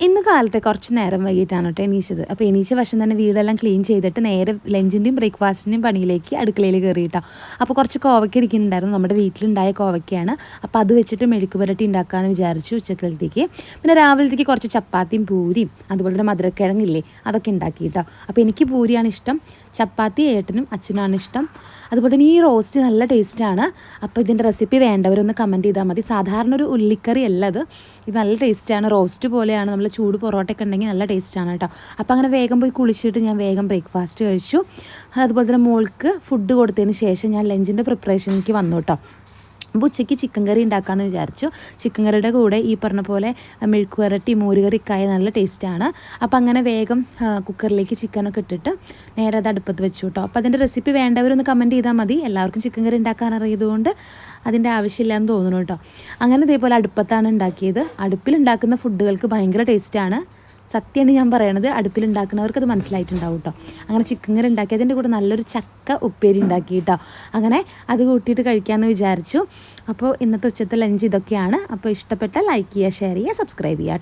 ഇന്ന് കാലത്തെ കുറച്ച് നേരം വൈകിട്ടാണ് കേട്ടോ എണീച്ചത്. അപ്പോൾ എണീച്ച വശം തന്നെ വീടെല്ലാം ക്ലീൻ ചെയ്തിട്ട് നേരെ ലഞ്ചിൻ്റെയും ബ്രേക്ക്ഫാസ്റ്റിൻ്റെയും പണിയിലേക്ക് അടുക്കളയിൽ കയറിയിട്ടോ. അപ്പോൾ കുറച്ച് കോവയ്ക്ക ഇരിക്കുന്നുണ്ടായിരുന്നു, നമ്മുടെ വീട്ടിലുണ്ടായ കോവയ്ക്കയാണ്. അപ്പോൾ അത് വെച്ചിട്ട് മെഴുക്ക് പുരട്ടി ഉണ്ടാക്കാമെന്ന് വിചാരിച്ചു ഉച്ചക്കലത്തേക്ക്. പിന്നെ രാവിലത്തേക്ക് കുറച്ച് ചപ്പാത്തിയും പൂരിയും അതുപോലെ തന്നെ മധുരക്കിഴങ്ങില്ലേ അതൊക്കെ ഉണ്ടാക്കി കേട്ടോ. അപ്പോൾ എനിക്ക് പൂരിയാണ് ഇഷ്ടം, ചപ്പാത്തി ഏട്ടനും അച്ഛനാണ് ഇഷ്ടം. അതുപോലെ തന്നെ ഈ റോസ്റ്റ് നല്ല ടേസ്റ്റാണ്. അപ്പോൾ ഇതിൻ്റെ റെസിപ്പി വേണ്ടവരൊന്ന് കമൻറ്റ് ചെയ്താൽ മതി. സാധാരണ ഒരു ഉള്ളിക്കറി അല്ല ഇത് നല്ല ടേസ്റ്റാണ്, റോസ്റ്റ് പോലെയാണ്. നമ്മൾ ചൂട് പൊറോട്ടയൊക്കെ ഉണ്ടെങ്കിൽ നല്ല ടേസ്റ്റാണ് കേട്ടോ. അപ്പോൾ അങ്ങനെ വേഗം പോയി കുളിച്ചിട്ട് ഞാൻ വേഗം ബ്രേക്ക്ഫാസ്റ്റ് കഴിച്ചു. അതുപോലെ തന്നെ മോൾക്ക് ഫുഡ് കൊടുത്തതിന് ശേഷം ഞാൻ ലഞ്ചിൻ്റെ പ്രിപ്പറേഷനിലേക്ക് വന്നു കേട്ടോ. അപ്പോൾ ഉച്ചയ്ക്ക് ചിക്കൻ കറി ഉണ്ടാക്കാമെന്ന് വിചാരിച്ചു. ചിക്കൻ കറിയുടെ കൂടെ ഈ പറഞ്ഞ പോലെ മെഴുക്ക് പുരട്ടി മോരുകറിയൊക്കെ ആയ നല്ല ടേസ്റ്റാണ്. അപ്പോൾ അങ്ങനെ വേഗം കുക്കറിലേക്ക് ചിക്കനൊക്കെ ഇട്ടിട്ട് നേരെ അത് അടുപ്പത്ത് വെച്ചു കേട്ടോ. അപ്പോൾ അതിൻ്റെ റെസിപ്പി വേണ്ടവരൊന്ന് കമൻറ്റ് ചെയ്താൽ മതി. എല്ലാവർക്കും ചിക്കൻ കറി ഉണ്ടാക്കാൻ അറിയതുകൊണ്ട് അതിൻ്റെ ആവശ്യമില്ലാന്ന് തോന്നുന്നു കേട്ടോ. അങ്ങനെ ഇതേപോലെ അടുപ്പത്താണ് ഉണ്ടാക്കിയത്. അടുപ്പിലുണ്ടാക്കുന്ന ഫുഡുകൾക്ക് ഭയങ്കര ടേസ്റ്റാണ്. സത്യമാണ് ഞാൻ പറയണത്, അടുപ്പിലുണ്ടാക്കുന്നവർക്ക് അത് മനസ്സിലായിട്ടുണ്ടാവും കേട്ടോ. അങ്ങനെ ചിക്കൻ കറി ഉണ്ടാക്കി അതിൻ്റെ കൂടെ നല്ലൊരു ചക്ക ഉപ്പേരി ഉണ്ടാക്കി കേട്ടോ. അങ്ങനെ അത് കൂട്ടിയിട്ട് കഴിക്കാമെന്ന് വിചാരിച്ചു. അപ്പോൾ ഇന്നത്തെ ഉച്ചത്തെ ലഞ്ച് ഇതൊക്കെയാണ്. അപ്പോൾ ഇഷ്ടപ്പെട്ടാൽ ലൈക്ക് ചെയ്യുക, ഷെയർ ചെയ്യുക, സബ്സ്ക്രൈബ് ചെയ്യുക കേട്ടോ.